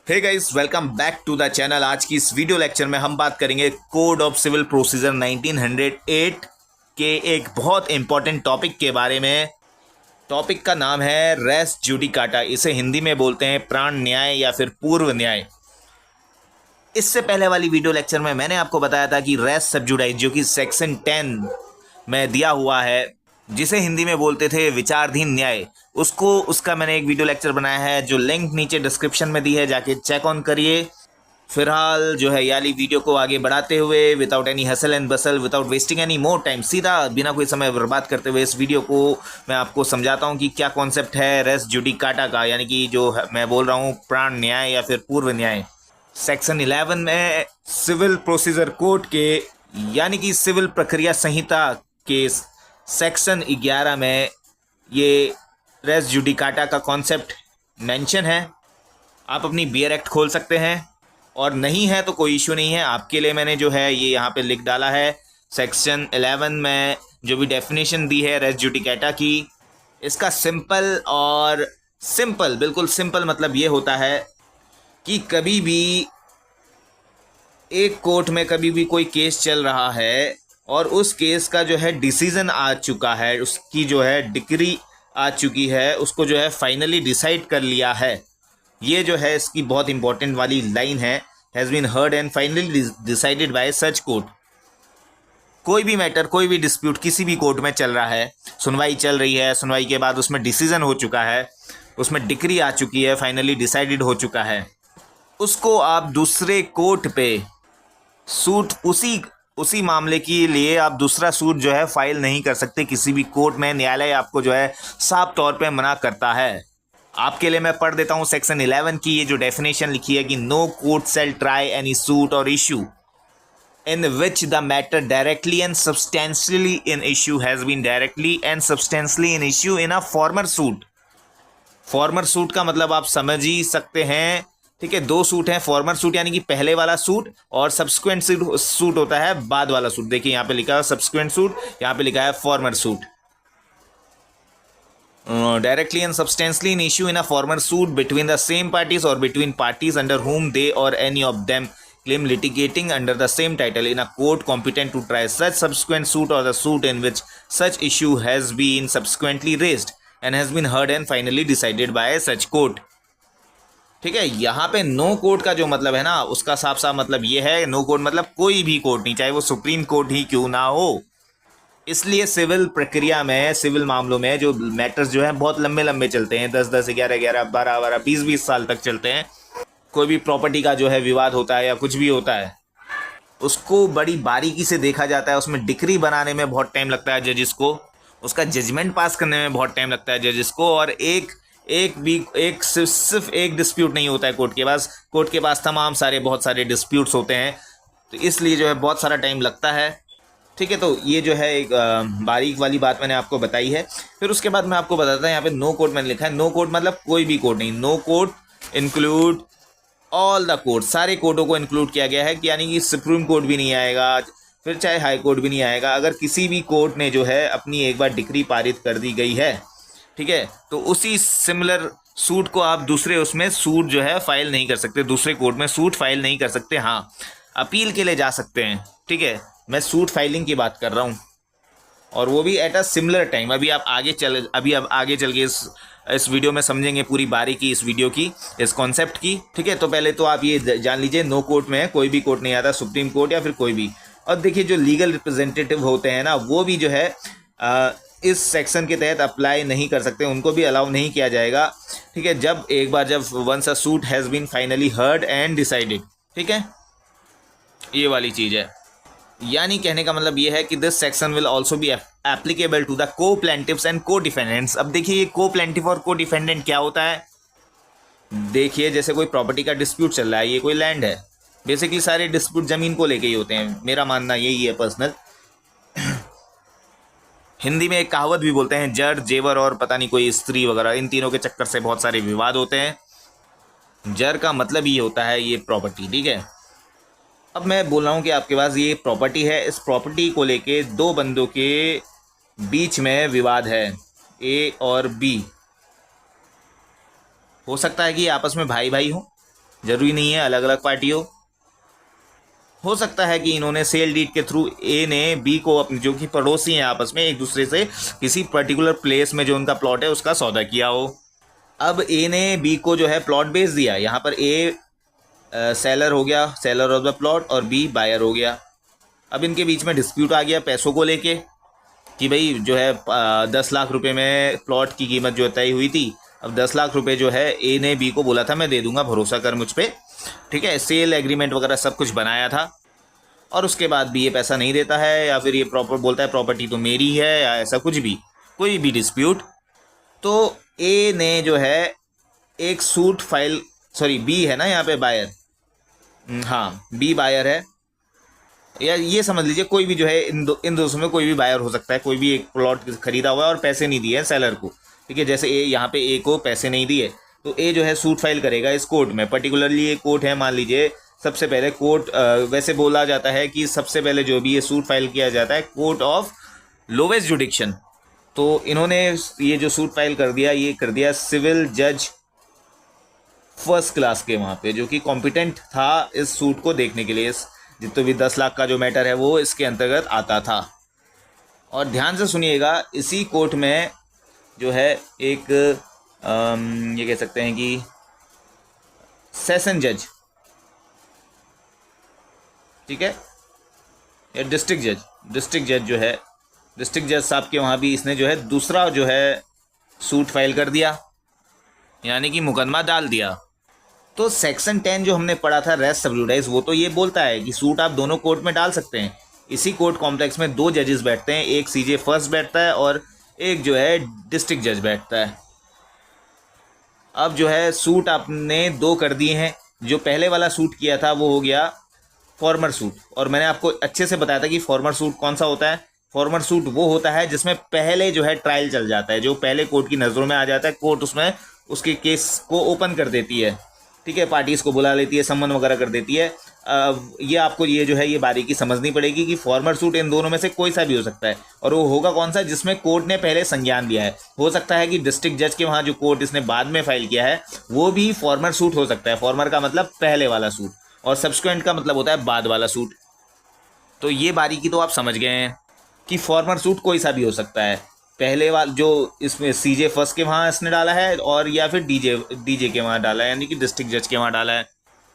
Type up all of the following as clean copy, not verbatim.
Hey guys, welcome back to the channel. आज की इस वीडियो लेक्चर में हम बात करेंगे कोड ऑफ सिविल प्रोसीजर 1908 के एक बहुत इंपॉर्टेंट टॉपिक के बारे में। टॉपिक का नाम है रेस जुडिकाटा। इसे हिंदी में बोलते हैं प्राण न्याय या फिर पूर्व न्याय। इससे पहले वाली वीडियो लेक्चर में मैंने आपको बताया था कि रेस सब्जुडाइस, जो कि सेक्शन 10 में दिया हुआ है, जिसे हिंदी में बोलते थे विचाराधीन न्याय, उसका मैंने एक वीडियो लेक्चर बनाया है जो लिंक नीचे डिस्क्रिप्शन में दी है, जाके चेक ऑन करिए। फिलहाल जो है याली वीडियो को आगे बढ़ाते हुए without any hustle and Bansal, without wasting any more time, सीधा बिना कोई समय बर्बाद करते हुए इस वीडियो को मैं आपको समझाता हूँ कि क्या कॉन्सेप्ट है रेस जुडिकाटा का, यानी कि जो मैं बोल रहा हूँ प्राण न्याय या फिर पूर्व न्याय। सेक्शन 11 में सिविल प्रोसीजर कोड के यानी कि सिविल प्रक्रिया संहिता के सेक्शन 11 में ये रेस जुडिकाटा का कॉन्सेप्ट मेंशन है। आप अपनी बियर एक्ट खोल सकते हैं, और नहीं है तो कोई इशू नहीं है। आपके लिए मैंने जो है ये यहाँ पे लिख डाला है। सेक्शन 11 में जो भी डेफिनेशन दी है रेस जुडिकाटा की, इसका बिल्कुल सिंपल मतलब ये होता है कि कभी भी एक कोर्ट में कभी भी कोई केस चल रहा है और उस केस का जो है डिसीजन आ चुका है, उसकी जो है डिक्री आ चुकी है, उसको जो है फाइनली डिसाइड कर लिया है। ये जो है इसकी बहुत इंपॉर्टेंट वाली लाइन है, has been heard and finally decided by such court. कोई भी मैटर, कोई भी डिस्प्यूट किसी भी कोर्ट में चल रहा है, सुनवाई चल रही है, सुनवाई के बाद उसमें डिसीजन हो चुका है, उसमें डिक्री आ चुकी है, फाइनली डिसाइडेड हो चुका है, उसको आप दूसरे कोर्ट पे सूट, उसी मामले के लिए आप दूसरा सूट जो है फाइल नहीं कर सकते किसी भी कोर्ट में। न्यायालय आपको जो है साफ तौर पे मना करता है। आपके लिए मैं पढ़ देता हूँ सेक्शन 11 की ये जो डेफिनेशन लिखी है कि no court shall try any suit or issue in which the matter directly and substantially in issue has been directly and substantially in issue in a former suit। Farmer suit का मतलब आप समझ ही सकते हैं, ठीक है। दो सूट हैं, फॉर्मर सूट यानी कि पहले वाला सूट, और सब्सिक्वेंट सूट होता है बाद वाला सूट। देखिए यहाँ पे लिखा है सब्सिक्वेंट सूट, यहाँ पे लिखा है former suit. Directly and substantially in issue in a former suit between the same parties or between parties under whom they or any of them claim litigating under the same title in a court competent to try such subsequent suit or the suit in which such issue has been subsequently raised and has been heard and finally decided by such court। ठीक है, यहाँ पे no court का जो मतलब है ना, उसका साफ साफ मतलब ये है, नो कोर्ट मतलब कोई भी कोर्ट नहीं, चाहे वो सुप्रीम कोर्ट ही क्यों ना हो। इसलिए सिविल प्रक्रिया में, सिविल मामलों में जो मैटर्स जो हैं बहुत लंबे लंबे चलते हैं, 10-10, 11-11, 12-12, 20-20 साल तक चलते हैं। कोई भी प्रॉपर्टी का जो है विवाद होता है या कुछ भी होता है, उसको बड़ी बारीकी से देखा जाता है। उसमें डिक्री बनाने में बहुत टाइम लगता है जजिस को, उसका जजमेंट पास करने में बहुत टाइम लगता है जजिस को, और सिर्फ एक डिस्प्यूट नहीं होता है कोर्ट के पास तमाम सारे बहुत सारे डिस्प्यूट्स होते हैं, तो इसलिए जो है बहुत सारा टाइम लगता है। ठीक है, तो ये जो है एक बारीक वाली बात मैंने आपको बताई है। फिर उसके बाद मैं आपको बताता हूँ, यहाँ पे नो कोर्ट मैंने लिखा है। नो कोर्ट मतलब कोई भी कोर्ट नहीं, no court include all the court, सारे कोर्टों को इंक्लूड किया गया है कि यानी कि सुप्रीम कोर्ट भी नहीं आएगा, फिर चाहे हाई कोर्ट भी नहीं आएगा। अगर किसी भी कोर्ट ने जो है अपनी एक बार डिक्री पारित कर दी गई है, ठीक है, तो उसी सिमिलर सूट को आप दूसरे उसमें सूट जो है फाइल नहीं कर सकते, दूसरे कोर्ट में सूट फाइल नहीं कर सकते। हाँ, अपील के लिए जा सकते हैं, ठीक है। मैं सूट फाइलिंग की बात कर रहा हूँ, और वो भी एट अ सिमिलर टाइम। अभी आप आगे चल के इस वीडियो में समझेंगे पूरी बारीकी इस वीडियो की, इस कॉन्सेप्ट की, ठीक है। तो पहले तो आप ये जान लीजिए, नो कोर्ट में कोई भी कोर्ट नहीं आता, सुप्रीम कोर्ट या फिर कोई भी। और देखिए जो लीगल रिप्रेजेंटेटिव होते हैं ना, वो भी जो है इस सेक्शन के तहत अप्लाई नहीं कर सकते, उनको भी अलाउ नहीं किया जाएगा, ठीक है। जब once a suit has been finally heard and decided, ठीक है, ये वाली चीज़ है। यानी कहने का मतलब ये है कि this section will also be applicable to the co plaintiffs and को डिफेंडेंट्स। अब देखिए ये को प्लेंटिव और को डिफेंडेंट क्या होता है। देखिए जैसे कोई प्रॉपर्टी का डिस्प्यूट चल रहा है, ये कोई लैंड है, बेसिकली सारे डिस्प्यूट ज़मीन को लेके ही होते हैं, मेरा मानना यही है पर्सनल। हिंदी में एक कहावत भी बोलते हैं, जड़ जेवर और पता नहीं कोई स्त्री वगैरह, इन तीनों के चक्कर से बहुत सारे विवाद होते हैं। जड़ का मतलब ये होता है ये प्रॉपर्टी, ठीक है। अब मैं बोल रहा हूँ कि आपके पास ये प्रॉपर्टी है, इस प्रॉपर्टी को लेके दो बंदों के बीच में विवाद है, ए और बी। हो सकता है कि आपस में भाई भाई हो, जरूरी नहीं है अलग अलग पार्टी हो सकता है कि इन्होंने सेल डीड के थ्रू ए ने बी को, अपने जो कि पड़ोसी हैं आपस में, एक दूसरे से किसी पर्टिकुलर प्लेस में जो उनका प्लॉट है उसका सौदा किया हो। अब ए ने बी को जो है प्लॉट बेच दिया। यहाँ पर ए सेलर हो गया, सेलर ऑफ द प्लॉट, और बी बायर हो गया। अब इनके बीच में डिस्प्यूट आ गया पैसों को लेके कि भाई जो है 10 लाख रुपए में प्लॉट की कीमत जो तय हुई थी, अब 10 लाख रुपए जो है ए ने बी को बोला था मैं दे दूंगा, भरोसा कर मुझ पे, ठीक है। सेल एग्रीमेंट वगैरह सब कुछ बनाया था, और उसके बाद भी ये पैसा नहीं देता है, या फिर ये प्रॉपर बोलता है प्रॉपर्टी तो मेरी है, या ऐसा कुछ भी, कोई भी डिस्प्यूट। तो ए ने जो है एक सूट फाइल, सॉरी बी है ना यहाँ पे बायर, हाँ बी बायर है, या ये समझ लीजिए कोई भी जो है इन दो में कोई भी बायर हो सकता है। कोई भी एक प्लॉट खरीदा हुआ है और पैसे नहीं दिए सेलर को, ठीक है। जैसे ए यहाँ पे ए को पैसे नहीं दिए, तो ए जो है सूट फाइल करेगा इस कोर्ट में। पर्टिकुलरली ये कोर्ट है, मान लीजिए सबसे पहले कोर्ट, वैसे बोला जाता है कि सबसे पहले जो भी ये सूट फाइल किया जाता है कोर्ट ऑफ लोवेस्ट जुडिक्शन। तो इन्होंने ये जो सूट फाइल कर दिया, ये कर दिया सिविल जज फर्स्ट क्लास के वहाँ पे, जो कि कॉम्पिटेंट था इस सूट को देखने के लिए। इस जितना भी 10 लाख का जो मैटर है वो इसके अंतर्गत आता था। और ध्यान से सुनिएगा, इसी कोर्ट में जो है एक ये कह सकते हैं कि सेशन जज, ठीक है, या डिस्ट्रिक्ट जज जो है, डिस्ट्रिक्ट जज साहब के वहाँ भी इसने जो है दूसरा जो है सूट फाइल कर दिया, यानी कि मुकदमा डाल दिया। तो सेक्शन 10 जो हमने पढ़ा था रेस सबजुडाइज, वो तो ये बोलता है कि सूट आप दोनों कोर्ट में डाल सकते हैं। इसी कोर्ट कॉम्प्लेक्स में 2 जजेस बैठते हैं, एक सीजे फर्स्ट बैठता है और एक जो है डिस्ट्रिक्ट जज बैठता है। अब जो है सूट आपने 2 कर दिए हैं। जो पहले वाला सूट किया था वो हो गया फॉर्मर सूट, और मैंने आपको अच्छे से बताया था कि फॉर्मर सूट कौन सा होता है। फॉर्मर सूट वो होता है जिसमें पहले जो है ट्रायल चल जाता है, जो पहले कोर्ट की नज़रों में आ जाता है, कोर्ट उसमें उसके केस को ओपन कर देती है, ठीक है, पार्टीज को बुला लेती है, सम्मन वगैरह कर देती है। ये आपको ये जो है ये बारीकी समझनी पड़ेगी कि फॉर्मर सूट इन दोनों में से कोई सा भी हो सकता है, और वो होगा कौन सा, जिसमें कोर्ट ने पहले संज्ञान लिया है। हो सकता है कि डिस्ट्रिक्ट जज के वहाँ जो कोर्ट इसने बाद में फाइल किया है वो भी फॉर्मर सूट हो सकता है। फॉर्मर का मतलब पहले वाला सूट, और सब्सिक्वेंट का मतलब होता है बाद वाला सूट। तो ये बारीकी तो आप समझ गए हैं कि फॉर्मर सूट कोई सा भी हो सकता है। पहले वाला जो इसमें सीजे फर्स्ट के वहाँ इसने डाला है, और या फिर डीजे के वहाँ डाला है, यानी कि डिस्ट्रिक्ट जज के वहाँ डाला है।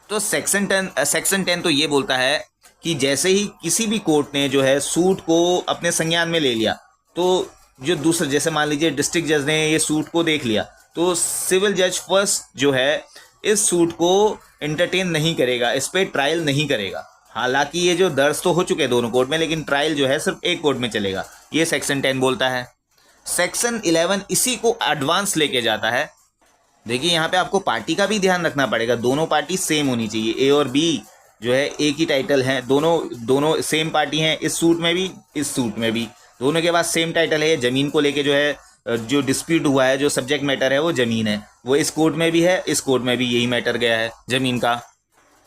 तो सेक्शन 10 तो ये बोलता है कि जैसे ही किसी भी कोर्ट ने जो है सूट को अपने संज्ञान में ले लिया, तो जो दूसरा, जैसे मान लीजिए डिस्ट्रिक्ट जज ने ये सूट को देख लिया, तो सिविल जज फर्स्ट जो है इस सूट को एंटरटेन नहीं करेगा, इस पर ट्रायल नहीं करेगा। हालांकि ये जो दर्ज तो हो चुके हैं दोनों कोर्ट में, लेकिन ट्रायल जो है सिर्फ एक कोर्ट में चलेगा, ये सेक्शन 10 बोलता है। सेक्शन 11 इसी को एडवांस लेके जाता है। देखिए यहाँ पे आपको पार्टी का भी ध्यान रखना पड़ेगा, दोनों पार्टी सेम होनी चाहिए। ए और बी जो है एक ही टाइटल हैं, दोनों सेम पार्टी हैं, इस सूट में भी इस सूट में भी दोनों के पास सेम टाइटल है। जमीन को लेके जो है जो डिस्प्यूट हुआ है, जो सब्जेक्ट मैटर है वो जमीन है, वो इस कोर्ट में भी है, इस कोर्ट में भी यही मैटर गया है जमीन का।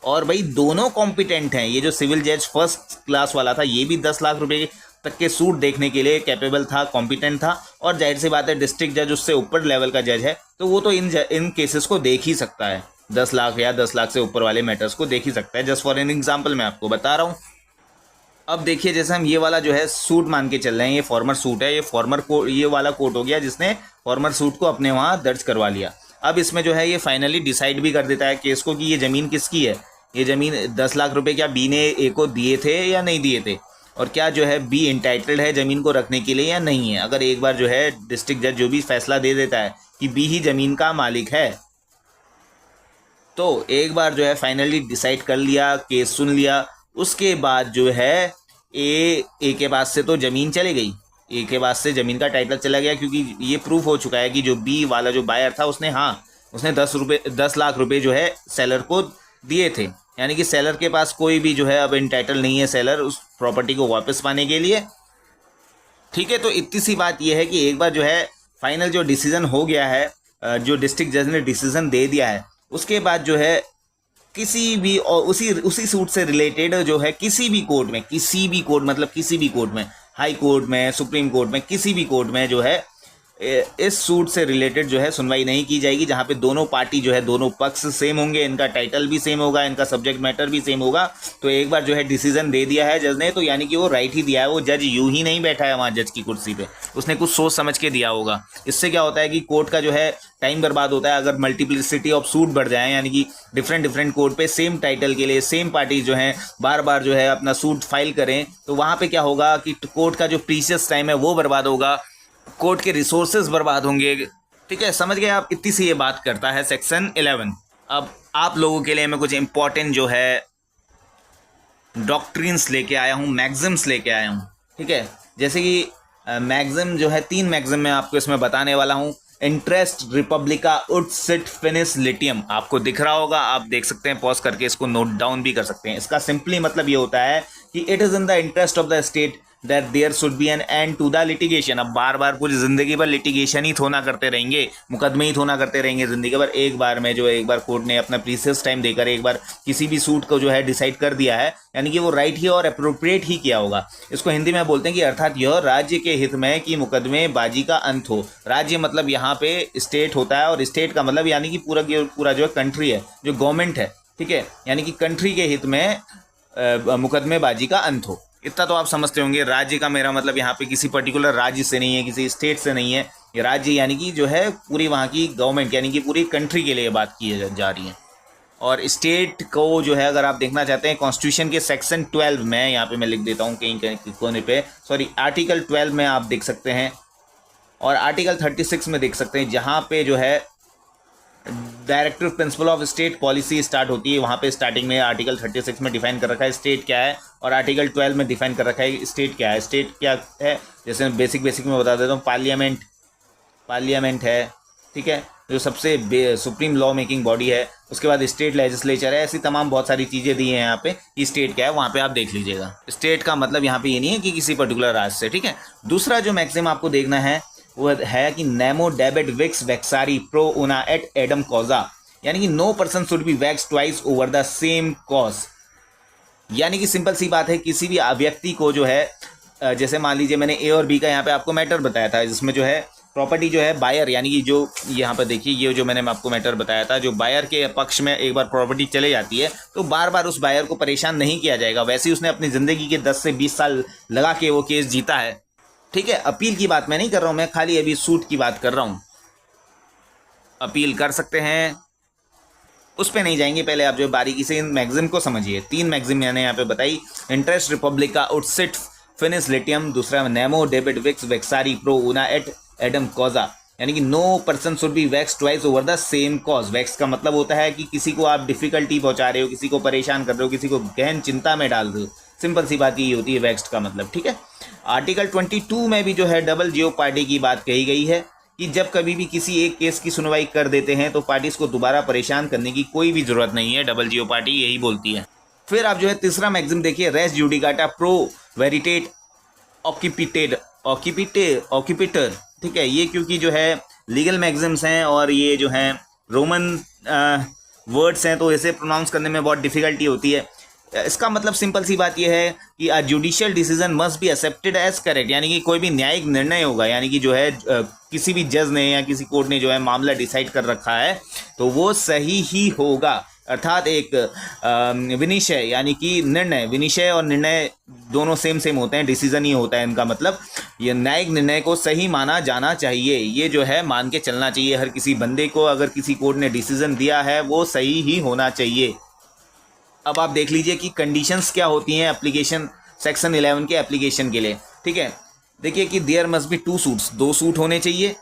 और भाई दोनों कॉम्पिटेंट हैं। ये जो सिविल जज फर्स्ट क्लास वाला था ये भी 10 लाख रुपए तक के सूट देखने के लिए कैपेबल था, कॉम्पिटेंट था, और जाहिर सी बात है डिस्ट्रिक्ट जज उससे ऊपर लेवल का जज है, तो वो तो इन केसेस को देख ही सकता है। 10 लाख या 10 लाख से ऊपर वाले मैटर्स को देख ही सकता है। जस्ट फॉर एन एग्जाम्पल मैं आपको बता रहा हूँ। अब देखिए जैसे हम ये वाला जो है सूट मान के चल रहे हैं, ये फॉर्मर सूट है, ये वाला कोर्ट हो गया जिसने फॉर्मर सूट को अपने वहाँ दर्ज करवा लिया। अब इसमें जो है ये फाइनली डिसाइड भी कर देता है केस को कि ये ज़मीन किसकी है। ये ज़मीन 10 लाख रुपए क्या बी ने ए को दिए थे या नहीं दिए थे, और क्या जो है बी इंटाइटल्ड है ज़मीन को रखने के लिए या नहीं है। अगर एक बार जो है डिस्ट्रिक्ट जज जो भी फैसला दे देता है कि बी ही ज़मीन का मालिक है, तो एक बार जो है फाइनली डिसाइड कर लिया, केस सुन लिया, उसके बाद जो है ए के पास से तो ज़मीन चली गई, ए के पास से ज़मीन का टाइटल चला गया, क्योंकि ये प्रूफ हो चुका है कि जो बी वाला जो बायर था उसने 10 लाख रुपए जो है सेलर को दिए थे। यानी कि सेलर के पास कोई भी जो है अब इंटाइटल नहीं है सेलर उस प्रॉपर्टी को वापस पाने के लिए। ठीक है, तो इतनी सी बात यह है कि एक बार जो है फाइनल जो डिसीजन हो गया है, जो डिस्ट्रिक्ट जज ने डिसीजन दे दिया है, उसके बाद जो है किसी भी और उसी सूट से रिलेटेड जो है किसी भी कोर्ट में, हाई कोर्ट में, सुप्रीम कोर्ट में, किसी भी कोर्ट में जो है इस सूट से रिलेटेड जो है सुनवाई नहीं की जाएगी, जहाँ पे दोनों पार्टी जो है, दोनों पक्ष सेम होंगे, इनका टाइटल भी सेम होगा, इनका सब्जेक्ट मैटर भी सेम होगा। तो एक बार जो है डिसीजन दे दिया है जज ने, तो यानी कि वो राइट ही दिया है। वो जज यूं ही नहीं बैठा है वहाँ जज की कुर्सी पे, उसने कुछ सोच समझ के दिया होगा। इससे क्या होता है कि कोर्ट का जो है टाइम बर्बाद होता है। अगर मल्टीप्लिसिटी ऑफ सूट बढ़ जाए, यानी कि डिफरेंट डिफरेंट कोर्ट पे सेम टाइटल के लिए सेम पार्टी जो है बार बार जो है अपना सूट फाइल करें, तो वहाँ पे क्या होगा कि कोर्ट का जो प्रीशियस टाइम है वो बर्बाद होगा, कोर्ट के रिसोर्सेज बर्बाद होंगे। ठीक है, समझ गए आप? इतनी सी ये बात करता है सेक्शन 11। अब आप लोगों के लिए मैं कुछ इंपॉर्टेंट जो है डॉक्ट्रिन्स लेके आया हूँ, मैक्सिम्स लेके आया हूँ। ठीक है, जैसे कि मैक्सिम जो है 3 मैक्सिम मैं आपको इसमें बताने वाला हूँ। इंटरेस्ट रिपब्लिका उड सिट फिनिस लिटियम, आपको दिख रहा होगा, आप देख सकते हैं, पॉज करके इसको नोट डाउन भी कर सकते हैं। इसका सिंपली मतलब ये होता है कि it is in the interest of the state that there should be an end to the litigation. अब बार बार पूरी जिंदगी भर लिटिगेशन ही थोना करते रहेंगे, मुकदमे ही थोना करते रहेंगे जिंदगी भर। एक बार में जो एक बार कोर्ट ने अपना प्रीशियस टाइम देकर एक बार किसी भी सूट को जो है डिसाइड कर दिया है, यानी कि वो राइट ही और अप्रोप्रिएट ही किया होगा। इसको हिंदी में बोलते हैं कि अर्थात यह राज्य के हित में कि मुकदमे बाजी का अंत हो। राज्य मतलब यहाँ पे स्टेट होता है, और स्टेट का मतलब यानी कि पूरा जो है कंट्री है, जो गवर्नमेंट है। ठीक है, यानी कि कंट्री के हित में मुकदमे बाजी का अंत हो। इतना तो आप समझते होंगे। राज्य का मेरा मतलब यहाँ पे किसी पर्टिकुलर राज्य से नहीं है, किसी स्टेट से नहीं है। ये राज्य यानी कि जो है पूरी वहाँ की गवर्नमेंट, यानी कि पूरी कंट्री के लिए बात की जा रही है। और स्टेट को जो है अगर आप देखना चाहते हैं, कॉन्स्टिट्यूशन के सेक्शन 12 में, यहाँ पे मैं लिख देता हूँ कहीं कहीं कोने पे, सॉरी, आर्टिकल 12 में आप देख सकते हैं, और आर्टिकल 36 में देख सकते हैं, जहाँ पे जो है directive principle of state policy start होती है। वहाँ पे स्टार्टिंग में आर्टिकल 36 में डिफाइन कर रखा है स्टेट क्या है, और आर्टिकल 12 में डिफाइन कर रखा है स्टेट क्या है। स्टेट क्या है, जैसे बेसिक में बता देता हूँ, पार्लियामेंट है। ठीक है, जो सबसे सुप्रीम लॉ मेकिंग बॉडी है। उसके बाद स्टेट लेजिस्लेचर है। ऐसी तमाम बहुत सारी चीज़ें दी हैं यहाँ पे कि स्टेट क्या है, वहाँ पे आप देख लीजिएगा। स्टेट का मतलब यहाँ पे ये नहीं है कि किसी पर्टिकुलर राज्य से। ठीक है, दूसरा जो मैक्सिम आपको देखना है वो है कि नेमो डेबिट विक्स वेक्सारी प्रो उना एट एडम कॉजा, यानी कि no person should be vex twice over the same cause. यानी कि सिंपल सी बात है, किसी भी व्यक्ति को जो है, जैसे मान लीजिए मैंने ए और बी का यहाँ पे आपको मैटर बताया था, जिसमें जो है प्रॉपर्टी जो है बायर, यानी कि जो यहाँ पर देखिए, ये जो मैंने आपको मैटर बताया था, जो बायर के पक्ष में एक बार प्रॉपर्टी चले जाती है तो बार बार उस बायर को परेशान नहीं किया जाएगा। वैसे ही उसने अपनी ज़िंदगी के 10 से 20 साल लगा के वो केस जीता है। ठीक है, अपील की बात मैं नहीं कर रहा हूँ, मैं खाली अभी सूट की बात कर रहा हूँ। अपील कर सकते हैं, उस पे नहीं जाएंगे। पहले आप जो बारीकी से इन मैगजिम को समझिए। 3 मैगजिम मैंने यहाँ पे बताई, इंटरेस्ट रिपब्लिका उड सिट फिनिस लिटियम, दूसरा नेमो डेबिट विक्स वेक्सारी प्रो उना एट एडम कॉजा, यानी कि no person should be vex twice over the same cause. Vex का मतलब होता है कि किसी को आप डिफिकल्टी पहुंचा रहे हो, किसी को परेशान कर रहे हो, किसी को गहन चिंता में डाल रहे हो। सिंपल सी बात यही होती है वैक्स का मतलब। ठीक है, आर्टिकल 22 में भी जो है डबल जियो पार्टी की बात कही गई है कि जब कभी भी किसी एक केस की सुनवाई कर देते हैं तो पार्टीज को दोबारा परेशान करने की कोई भी जरूरत नहीं है। डबल जियो पार्टी यही बोलती है। फिर आप जो है तीसरा मैगजिम देखिए, रेस जुडिकाटा प्रो वेरिटेट ऑक्यूपिटर। ठीक है, ये क्योंकि जो है लीगल मैगजिम्स हैं और ये जो हैं रोमन वर्ड्स हैं, तो इसे प्रोनाउंस करने में बहुत डिफिकल्टी होती है। इसका मतलब सिंपल सी बात यह है कि a judicial decision must be accepted as correct, यानी कि कोई भी न्यायिक निर्णय होगा, यानी कि जो है किसी भी जज ने या किसी कोर्ट ने जो है मामला डिसाइड कर रखा है तो वो सही ही होगा। अर्थात एक विनिश्चय, यानी कि निर्णय, विनिश्चय और निर्णय दोनों सेम होते हैं, डिसीजन ही होता है इनका मतलब। ये न्यायिक निर्णय को सही माना जाना चाहिए, ये जो है मान के चलना चाहिए हर किसी बंदे को। अगर किसी कोर्ट ने डिसीजन दिया है वो सही ही होना चाहिए। अब आप देख लीजिए कि कंडीशंस क्या होती हैं एप्लीकेशन सेक्शन 11 के एप्लीकेशन के लिए। ठीक है, देखिए कि there must be 2 suits, 2 suit होने चाहिए।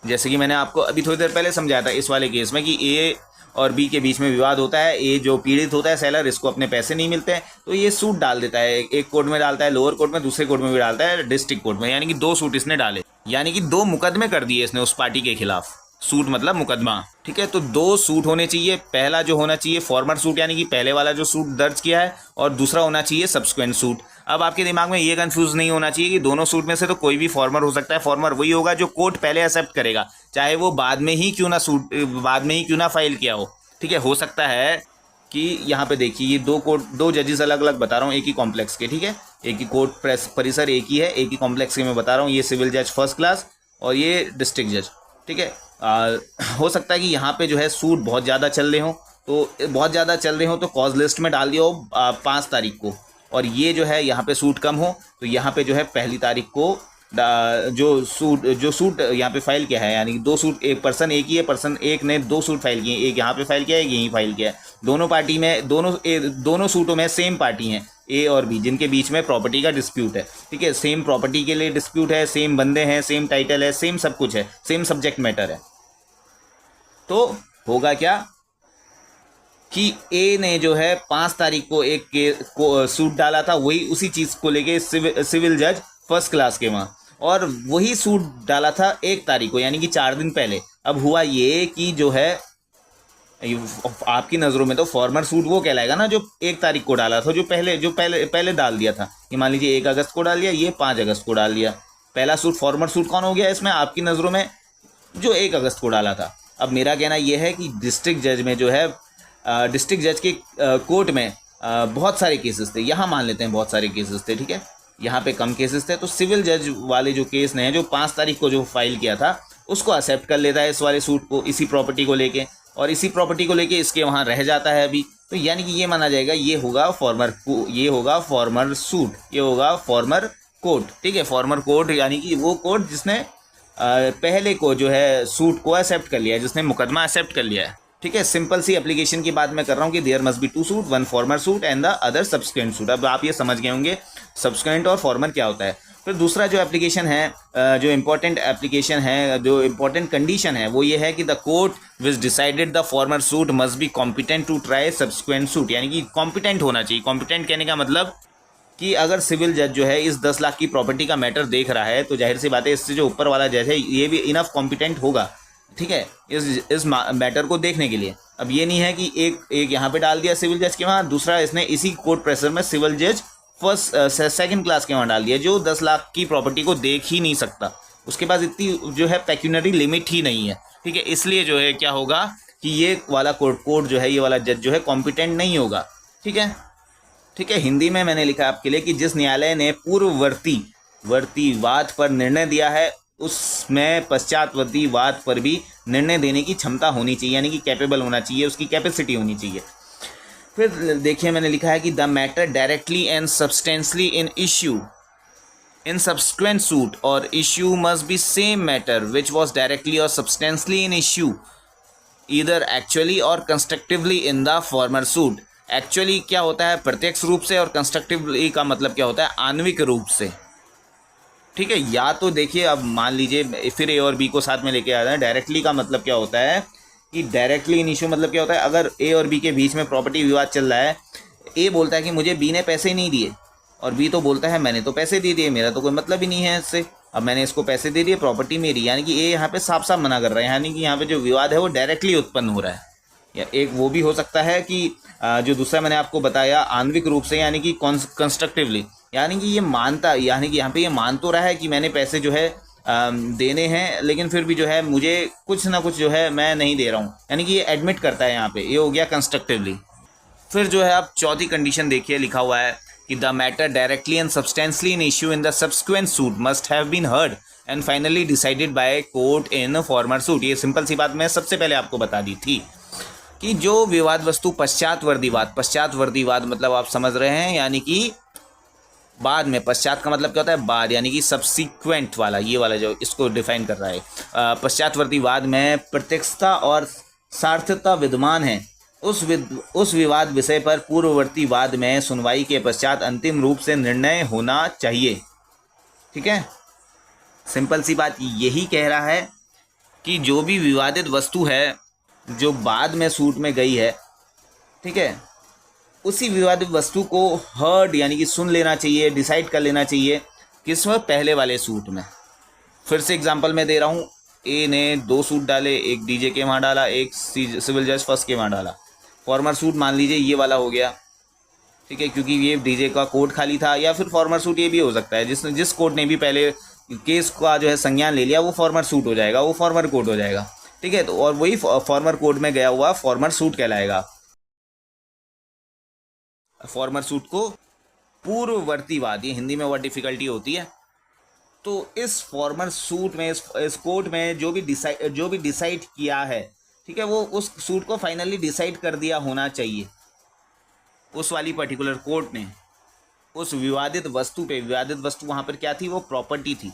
जैसे कि मैंने आपको अभी थोड़ी देर पहले समझाया था इस वाले केस में कि ए और बी के बीच में विवाद होता है। ए जो पीड़ित होता है सेलर, इसको अपने पैसे नहीं मिलते हैं तो ये सूट डाल देता है। एक कोर्ट में डालता है, लोअर कोर्ट में, दूसरे कोर्ट में भी डालता है, डिस्ट्रिक्ट कोर्ट में। यानी कि 2 सूट इसने डाले, यानी कि 2 मुकदमे कर दिए इसने उस पार्टी के खिलाफ। सूट मतलब मुकदमा। ठीक है, तो 2 सूट होने चाहिए। पहला जो होना चाहिए फॉर्मर सूट, यानी कि पहले वाला जो सूट दर्ज किया है, और दूसरा होना चाहिए सब्सिक्वेंट सूट। अब आपके दिमाग में ये कंफ्यूज नहीं होना चाहिए कि दोनों सूट में से तो कोई भी फॉर्मर हो सकता है। फॉर्मर वही होगा जो कोर्ट पहले एक्सेप्ट करेगा, चाहे वो बाद में ही क्यों ना फाइल किया हो। ठीक है, हो सकता है कि यहाँ पे देखिए ये 2 जजेस अलग अलग बता रहा हूँ, एक ही कॉम्प्लेक्स के। ठीक है, एक ही कोर्ट परिसर एक ही है, एक ही कॉम्प्लेक्स के मैं बता रहा हूँ। ये सिविल जज फर्स्ट क्लास और ये डिस्ट्रिक्ट जज। ठीक है, हो सकता है कि यहाँ पे जो है सूट बहुत ज़्यादा चल रहे हो, तो बहुत ज़्यादा चल रहे हो तो कॉज लिस्ट में डाल दिया हो 5 तारीख को, और ये जो है यहाँ पे सूट कम हो तो यहाँ पे जो है 1 तारीख को जो सूट यहाँ पे फाइल किया है, यानी कि 2 सूट, एक पर्सन एक ही है, पर्सन एक ने 2 सूट फाइल किए, एक यहाँ पे फाइल किया है, एक यहीं फाइल किया है। दोनों पार्टी में दोनों सूटों में सेम पार्टी हैं ए और बी, जिनके बीच में प्रॉपर्टी का डिस्प्यूट है। ठीक है, सेम प्रॉपर्टी के लिए डिस्प्यूट है, सेम बंदे हैं, सेम टाइटल है, सेम सब कुछ है, सेम सब्जेक्ट मैटर है। तो होगा क्या कि ए ने जो है 5 तारीख को सूट डाला था, वही उसी चीज़ को लेके सिविल जज फर्स्ट क्लास के वहाँ, और वही सूट डाला था 1 तारीख को, यानी कि 4 दिन पहले। अब हुआ ये कि जो है आपकी नज़रों में तो फॉर्मर सूट वो कहलाएगा ना जो 1 तारीख को डाला था, जो पहले डाल दिया था। ये मान लीजिए 1 अगस्त को डाल दिया, ये 5 अगस्त को डाल दिया। पहला सूट फॉर्मर सूट कौन हो गया इसमें आपकी नज़रों में? जो 1 अगस्त को डाला था। अब मेरा कहना यह है कि डिस्ट्रिक्ट जज में जो है डिस्ट्रिक्ट जज के कोर्ट में बहुत सारे केसेस थे, यहाँ मान लेते हैं बहुत सारे केसेस थे। ठीक है, यहाँ पे कम केसेस थे, तो सिविल जज वाले जो केस ने जो 5 तारीख को जो फाइल किया था उसको एक्सेप्ट कर लेता है इस वाले सूट को, इसी प्रॉपर्टी को लेके, और इसी प्रॉपर्टी को लेके इसके वहाँ रह जाता है अभी। तो यानी कि ये माना जाएगा ये होगा फॉर्मर सूट, ये होगा फॉर्मर कोर्ट। ठीक है, फॉर्मर कोर्ट यानी कि वो कोर्ट जिसने पहले को जो है सूट को एक्सेप्ट कर लिया है, जिसने मुकदमा एक्सेप्ट कर लिया है। ठीक है, सिंपल सी एप्लीकेशन की बात मैं कर रहा हूँ कि there must be 2 suit, 1 former suit and the other subsequent suit. अब आप ये समझ गए होंगे सब्सिक्वेंट और फॉर्मर क्या होता है। फिर दूसरा जो एप्लीकेशन है, जो इम्पोर्टेंट एप्लीकेशन है, जो इम्पोर्टेंट कंडीशन है, वो ये है कि the court which decided the former suit must be competent to try subsequent suit, यानी कि कॉम्पिटेंट होना चाहिए। कॉम्पिटेंट कहने का मतलब कि अगर सिविल जज जो है इस 10 लाख की प्रॉपर्टी का मैटर देख रहा है तो जाहिर सी बात है इससे जो ऊपर वाला जज है ये भी इनफ कॉम्पिटेंट होगा। ठीक है, इस मैटर को देखने के लिए। अब ये नहीं है कि एक यहाँ पे डाल दिया सिविल जज के वहाँ, दूसरा इसने इसी कोर्ट प्रेशर में सिविल जज सेकंड क्लास के वहाँ डाल दिया, जो 10 लाख की प्रॉपर्टी को देख ही नहीं सकता, उसके पास इतनी जो है पेक्यूनरी लिमिट ही नहीं है। ठीक है, इसलिए जो है क्या होगा कि ये वाला कोर्ट जो है, ये वाला जज जो है कॉम्पिटेंट नहीं होगा। ठीक है, हिंदी में मैंने लिखा आपके लिए कि जिस न्यायालय ने पूर्ववर्ती वाद पर निर्णय दिया है उसमें पश्चातवर्ती वाद पर भी निर्णय देने की क्षमता होनी चाहिए, यानी कि कैपेबल होना चाहिए, उसकी कैपेसिटी होनी चाहिए। फिर देखिए मैंने लिखा है कि the matter directly and substantially in issue in subsequent suit और issue must be same matter which was directly और substantially in issue either actually or constructively in the former suit. Actually क्या होता है प्रत्यक्ष रूप से, और कंस्ट्रक्टिवली का मतलब क्या होता है आणविक रूप से। ठीक है, या तो देखिए अब मान लीजिए फिर ए और बी को साथ में लेके आ रहे हैं। डायरेक्टली का मतलब क्या होता है कि डायरेक्टली इन इश्यू मतलब क्या होता है, अगर ए और बी के बीच में प्रॉपर्टी विवाद चल रहा है, ए बोलता है कि मुझे बी ने पैसे नहीं दिए, और बी तो बोलता है मैंने तो पैसे दे दिए, मेरा तो कोई मतलब ही नहीं है इससे, अब मैंने इसको पैसे दे दिए, प्रॉपर्टी मेरी। यानी कि ए यहाँ पे साफ साफ मना कर रहा है, यानी कि यहाँ पे जो विवाद है वो डायरेक्टली उत्पन्न हो रहा है। या एक वो भी हो सकता है कि जो दूसरा मैंने आपको बताया आणविक रूप से, यानी कि कंस्ट्रक्टिवली, यानी कि ये मानता, यानी कि यहाँ पे ये मान तो रहा है कि मैंने पैसे जो है देने हैं, लेकिन फिर भी जो है मुझे कुछ ना कुछ जो है मैं नहीं दे रहा हूँ, यानी कि ये एडमिट करता है यहाँ पे, ये हो गया कंस्ट्रक्टिवली। फिर जो है आप चौथी कंडीशन देखिए, लिखा हुआ है कि the matter directly and substantially in issue in the subsequent suit must have been heard and finally decided by court in former suit. ये सिंपल सी बात मैं सबसे पहले आपको बता दी थी कि जो विवाद वस्तु पश्चातवर्ती वाद मतलब आप समझ रहे हैं, यानी कि बाद में, पश्चात का मतलब क्या होता है बाद, यानी कि सब्सिक्वेंट वाला, ये वाला जो इसको डिफाइन कर रहा है। पश्चातवर्ती वाद में प्रत्यक्षता और सार्थकता विद्यमान है, उस विवाद विषय पर पूर्ववर्ती वाद में सुनवाई के पश्चात अंतिम रूप से निर्णय होना चाहिए। ठीक है, सिंपल सी बात यही कह रहा है कि जो भी विवादित वस्तु है जो बाद में सूट में गई है, ठीक है, उसी विवादित वस्तु को हर्ड यानी कि सुन लेना चाहिए, डिसाइड कर लेना चाहिए, किसमें, पहले वाले सूट में। फिर से एग्जांपल मैं दे रहा हूँ, ए ने 2 सूट डाले, एक डीजे के वहाँ डाला, एक सिविल जज फर्स्ट के वहाँ डाला। फॉर्मर सूट मान लीजिए ये वाला हो गया, ठीक है, क्योंकि ये डीजे का कोर्ट खाली था, या फिर फॉर्मर सूट ये भी हो सकता है, जिस कोर्ट ने भी पहले केस का जो है संज्ञान ले लिया वो फॉर्मर सूट हो जाएगा, वो फॉर्मर कोर्ट हो जाएगा। ठीक है, तो और वही फॉर्मर कोर्ट में गया हुआ फॉर्मर सूट कहलाएगा। फॉर्मर सूट को पूर्ववर्ती वाद, ये हिंदी में बहुत डिफिकल्टी होती है, तो इस फॉर्मल सूट में, इस कोर्ट में जो भी डिसाइड किया है, ठीक है, वो उस सूट को फाइनली डिसाइड कर दिया होना चाहिए उस वाली पर्टिकुलर कोर्ट ने उस विवादित वस्तु पे। विवादित वस्तु वहाँ पर क्या थी? वो प्रॉपर्टी थी।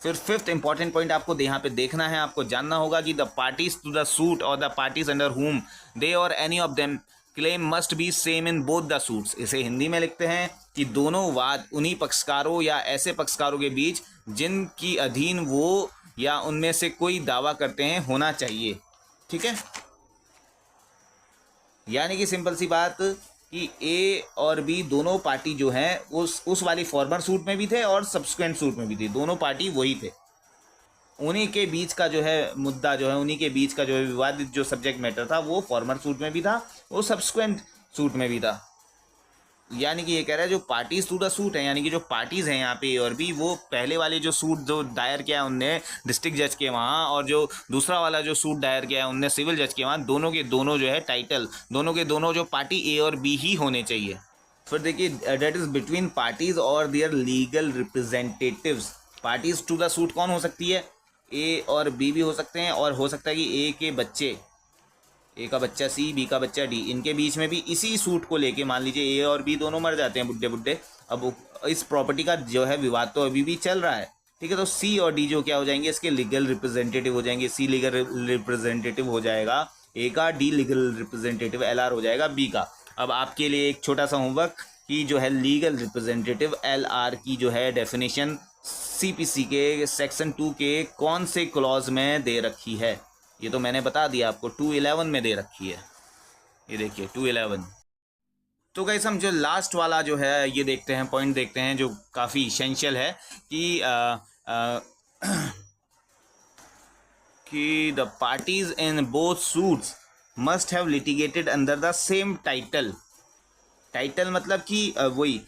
फिर फिफ्थ इंपॉर्टेंट पॉइंट आपको यहाँ पे देखना है, आपको जानना होगा कि the parties to the suit or the parties under whom they or any of them claim must be same in both the suits. इसे हिंदी में लिखते हैं कि दोनों वाद उन्हीं पक्षकारों या ऐसे पक्षकारों के बीच जिनकी अधीन वो या उनमें से कोई दावा करते हैं होना चाहिए। ठीक है, यानी कि सिंपल सी बात कि ए और बी दोनों पार्टी जो हैं उस वाली फॉर्मर सूट में भी थे और सब्सिक्वेंट सूट में भी थी, दोनों पार्टी वही थे। उन्हीं के बीच का जो है मुद्दा जो है, उन्हीं के बीच का जो है विवादित जो सब्जेक्ट मैटर था वो फॉर्मर सूट में भी था, वो सब्सिक्वेंट सूट में भी था। यानी कि ये कह रहा है जो पार्टीज टू द सूट है, यानी कि जो पार्टीज हैं यहाँ पे ए और बी, वो पहले वाले जो सूट जो दायर किया है उनने डिस्ट्रिक्ट जज के वहाँ, और जो दूसरा वाला जो सूट दायर किया है उनने सिविल जज के वहाँ, दोनों के दोनों जो है टाइटल, दोनों के दोनों जो पार्टी ए और बी ही होने चाहिए। फिर देखिए, that is between parties or their legal representatives. Parties to the suit कौन हो सकती है? ए और बी भी हो सकते हैं, और हो सकता है कि ए के बच्चे, ए का बच्चा सी, बी का बच्चा डी, इनके बीच में भी इसी सूट को लेके मान लीजिए ए और बी दोनों मर जाते हैं बुड्ढे बुड्ढे। अब इस प्रॉपर्टी का जो है विवाद तो अभी भी चल रहा है, ठीक है, तो सी और डी जो क्या हो जाएंगे, इसके लीगल रिप्रेजेंटेटिव हो जाएंगे। सी लीगल रिप्रेजेंटेटिव हो जाएगा ए का, डी लीगल रिप्रेजेंटेटिव LR हो जाएगा बी का। अब आपके लिए एक छोटा सा होमवर्क कि जो है लीगल रिप्रेजेंटेटिव LR की जो है डेफिनेशन CPC के सेक्शन 2 के कौन से क्लॉज में दे रखी है, ये तो मैंने बता दिया आपको, 211 में दे रखी है। ये देखिए 211। तो गाइस हम जो लास्ट वाला जो है ये देखते हैं, पॉइंट देखते हैं जो काफ़ी इसेंशियल है कि the parties in both suits must have litigated under the same title. Title मतलब कि वही,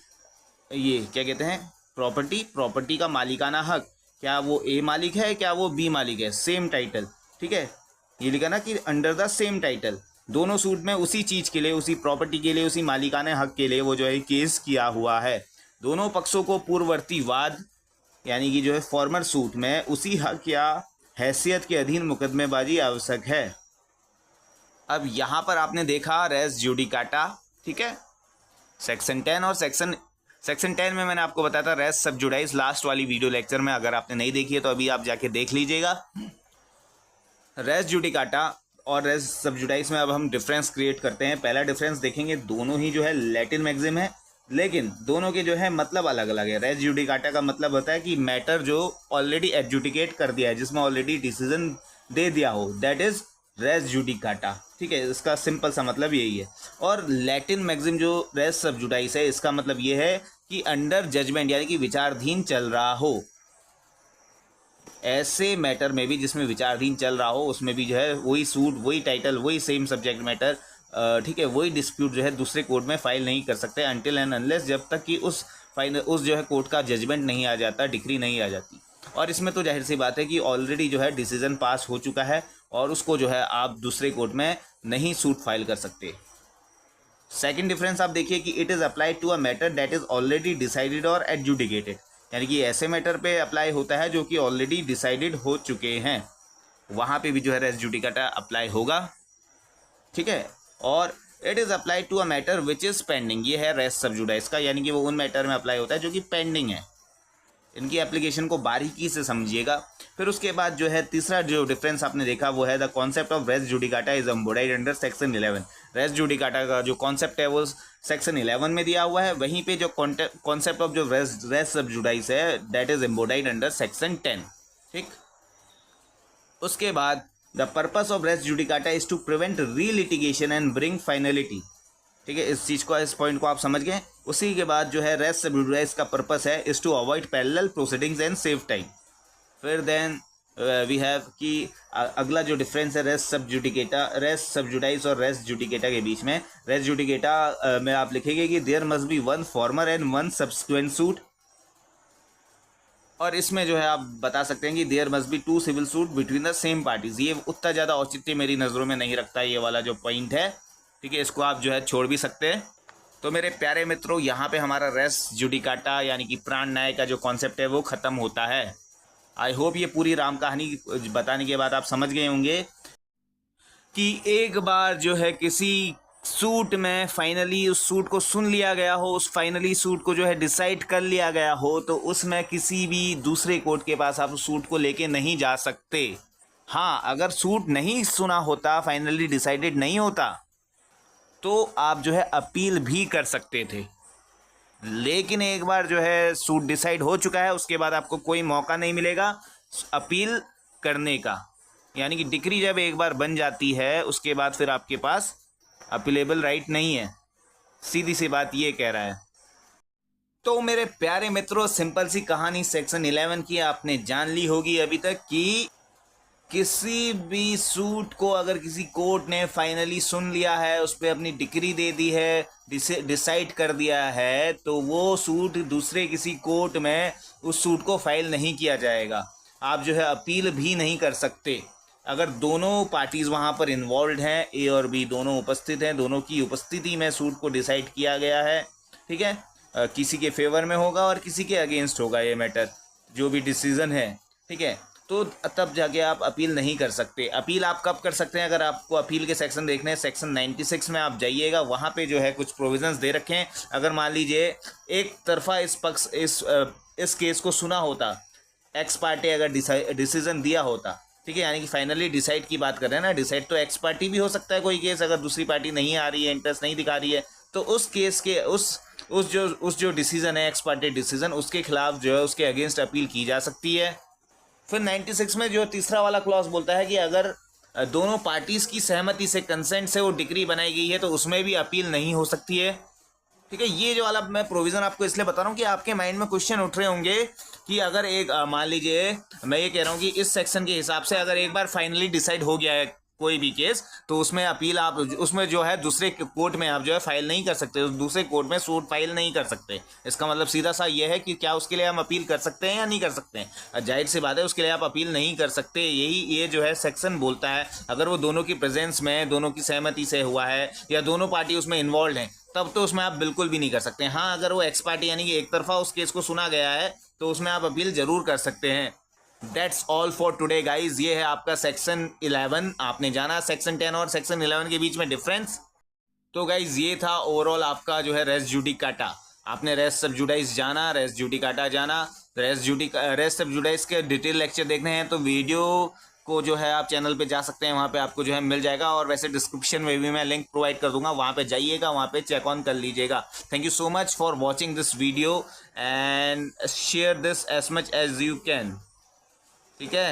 ये क्या कहते हैं, प्रॉपर्टी का मालिकाना हक, क्या वो ए मालिक है, क्या वो बी मालिक है, सेम टाइटल। ठीक है, ये लिखा ना कि अंडर द सेम टाइटल, दोनों सूट में उसी चीज़ के लिए, उसी प्रॉपर्टी के लिए, उसी मालिकाने हक के लिए वो जो है केस किया हुआ है। दोनों पक्षों को पूर्ववर्ती वाद यानी कि जो है फॉर्मर सूट में उसी हक या हैसियत के अधीन मुकदमेबाजी आवश्यक है। अब यहाँ पर आपने देखा रेस जुडिकाटा, ठीक है, सेक्शन 10 और सेक्शन 10 में मैंने आपको बताया था रेस सब जुडाइस लास्ट वाली वीडियो लेक्चर में। अगर आपने नहीं देखी है तो अभी आप जाके देख लीजिएगा। रेस जुडिकाटा और रेस सब जुडाइस में अब हम डिफरेंस क्रिएट करते हैं। पहला डिफरेंस देखेंगे, दोनों ही जो है लैटिन मैक्सिम है, लेकिन दोनों के जो है मतलब अलग अलग है। रेस जुडिकाटा का मतलब होता है कि मैटर जो ऑलरेडी एडजुडिकेट कर दिया है, जिसमें ऑलरेडी डिसीजन दे दिया हो, दैट इज रेस जुडिकाटा। ठीक है, इसका सिंपल सा मतलब यही है। और लैटिन मैक्सिम जो रेस सब जुडाइस है, इसका मतलब ये है कि अंडर जजमेंट यानी कि विचाराधीन चल रहा हो। ऐसे मैटर में भी जिसमें विचाराधीन चल रहा हो, उसमें भी जो है वही सूट, वही टाइटल, वही सेम सब्जेक्ट मैटर, ठीक है, वही डिस्प्यूट जो है दूसरे कोर्ट में फाइल नहीं कर सकते अनटिल एंड अनलेस, जब तक कि उस जो है कोर्ट का जजमेंट नहीं आ जाता, डिक्री नहीं आ जाती। और इसमें तो जाहिर सी बात है कि ऑलरेडी जो है डिसीजन पास हो चुका है और उसको जो है आप दूसरे कोर्ट में नहीं सूट फाइल कर सकते। सेकेंड डिफरेंस आप देखिए कि it is applied to a matter that is already decided और एडजुडिकेटेड, यानी कि ऐसे मैटर पे अप्लाई होता है जो कि ऑलरेडी डिसाइडेड हो चुके हैं, वहाँ पे भी जो है रेस जुडिकाटा अप्लाई होगा। ठीक है, और it is applied to a matter which is pending, ये है रेस सब जुडाइस का, यानी कि वो उन मैटर में अप्लाई होता है जो कि पेंडिंग है। इनकी एप्लीकेशन को बारीकी से समझिएगा। फिर उसके बाद जो है तीसरा जो डिफरेंस आपने देखा वो है the concept of res judicata is embodied under section 11। Res judicata का जो कॉन्सेप्ट है वो सेक्शन 11 में दिया हुआ है, वहीं पे जो कॉन्सेप्ट ऑफ जो रेस सब जुडाइस है that is embodied under section 10। ठीक, उसके बाद the purpose of res judicata is to prevent relitigation and bring finality. ठीक है, इस चीज़ को, इस पॉइंट को आप समझ गए। उसी के बाद जो है रेस सब जुडाइस का पर्पस है is to avoid parallel proceedings and save time. फिर देन वी हैव कि अगला जो डिफरेंस है रेस सब जुडाइस और रेस जुडिकेटा के बीच में। रेस जुडिकेटा में आप लिखेंगे कि there must be one former and one subsequent suit, और इसमें जो है आप बता सकते हैं कि there must be two civil suit between the same parties. ये उतना ज़्यादा औचित्य मेरी नज़रों में नहीं रखता ये वाला जो पॉइंट है, ठीक है, इसको आप जो है छोड़ भी सकते हैं। तो मेरे प्यारे मित्रों, यहाँ पे हमारा रेस जुडिकाटा यानी कि प्राण न्याय का जो कॉन्सेप्ट है वो ख़त्म होता है। आई होप ये पूरी राम कहानी बताने के बाद आप समझ गए होंगे कि एक बार जो है किसी सूट में फाइनली उस सूट को सुन लिया गया हो, उस फाइनली सूट को जो है डिसाइड कर लिया गया हो, तो उसमें किसी भी दूसरे कोर्ट के पास आप उस सूट को लेके नहीं जा सकते। हाँ, अगर सूट नहीं सुना होता, फाइनली डिसाइडेड नहीं होता, तो आप जो है अपील भी कर सकते थे। लेकिन एक बार जो है सूट डिसाइड हो चुका है, उसके बाद आपको कोई मौका नहीं मिलेगा अपील करने का। यानी कि डिक्री जब एक बार बन जाती है, उसके बाद फिर आपके पास अपीलेबल राइट नहीं है। सीधी सी बात ये कह रहा है। तो मेरे प्यारे मित्रों, सिंपल सी कहानी सेक्शन 11 की आपने जान ली होगी अभी तक कि किसी भी सूट को अगर किसी कोर्ट ने फाइनली सुन लिया है, उस पर अपनी डिक्री दे दी है, डिसाइड कर दिया है, तो वो सूट दूसरे किसी कोर्ट में उस सूट को फाइल नहीं किया जाएगा। आप जो है अपील भी नहीं कर सकते। अगर दोनों पार्टीज़ वहाँ पर इन्वॉल्व हैं, ए और बी दोनों उपस्थित हैं, दोनों की उपस्थिति में सूट को डिसाइड किया गया है, ठीक है, किसी के फेवर में होगा और किसी के अगेंस्ट होगा ये मैटर, जो भी डिसीज़न है, ठीक है, तो तब जाके आप अपील नहीं कर सकते। अपील आप कब कर सकते हैं? अगर आपको अपील के सेक्शन देखने हैं, सेक्शन 96 में आप जाइएगा, वहाँ पे जो है कुछ प्रोविजंस दे रखे हैं। अगर मान लीजिए एक तरफा इस केस को सुना होता, एक्स पार्टी अगर डिसीजन दिया होता, ठीक है, यानी कि फाइनली डिसाइड की बात कर रहे हैं ना, डिसाइड तो एक्स पार्टी भी हो सकता है कोई केस, अगर दूसरी पार्टी नहीं आ रही है, इंटरेस्ट नहीं दिखा रही है, तो उस केस के उस जो डिसीजन है, एक्स पार्टी डिसीजन, उसके खिलाफ जो है उसके अगेंस्ट अपील की जा सकती है। फिर 96 में जो तीसरा वाला क्लॉज बोलता है कि अगर दोनों पार्टीज की सहमति से, कंसेंट से वो डिक्री बनाई गई है, तो उसमें भी अपील नहीं हो सकती है, ठीक है। ये जो वाला मैं प्रोविज़न आपको इसलिए बता रहा हूँ कि आपके माइंड में क्वेश्चन उठ रहे होंगे कि अगर एक मान लीजिए, मैं ये कह रहा हूँ कि इस सेक्शन के हिसाब से अगर एक बार फाइनली डिसाइड हो गया है कोई भी केस, तो उसमें अपील आप उसमें जो है दूसरे कोर्ट में आप जो है फाइल नहीं कर सकते, दूसरे कोर्ट में सूट फाइल नहीं कर सकते। इसका मतलब सीधा सा ये है कि क्या उसके लिए हम अपील कर सकते हैं या नहीं कर सकते हैं? जाहिर सी बात है, उसके लिए आप अपील नहीं कर सकते। यही ये जो है सेक्शन बोलता है। अगर वो दोनों की प्रेजेंस में, दोनों की सहमति से हुआ है या दोनों पार्टी उसमें इन्वॉल्व हैं, तब तो उसमें आप बिल्कुल भी नहीं कर सकते। हाँ, अगर वो एक्स पार्टी यानी कि एक तरफा उस केस को सुना गया है, तो उसमें आप अपील जरूर कर सकते हैं। That's all for today guys। ये है आपका सेक्शन 11। आपने जाना सेक्शन 10 और सेक्शन 11 के बीच में डिफरेंस। तो गाइज ये था ओवरऑल आपका जो है रेस जुडिकाटा। आपने रेस सब जुडाइस जाना, रेस जुडिकाटा जाना। रेस सब जुडाइस के डिटेल लेक्चर देखने हैं तो वीडियो को जो है आप चैनल पे जा सकते हैं, वहाँ पे आपको जो है मिल जाएगा। और वैसे डिस्क्रिप्शन में भी मैं लिंक प्रोवाइड कर दूंगा, वहाँ पे जाइएगा, वहाँ पे चेक ऑन कर लीजिएगा। Thank you so much for watching this video and share this as much as you can, ठीक है।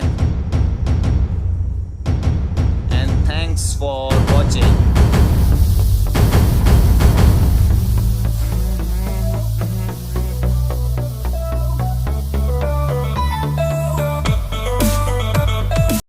And thanks for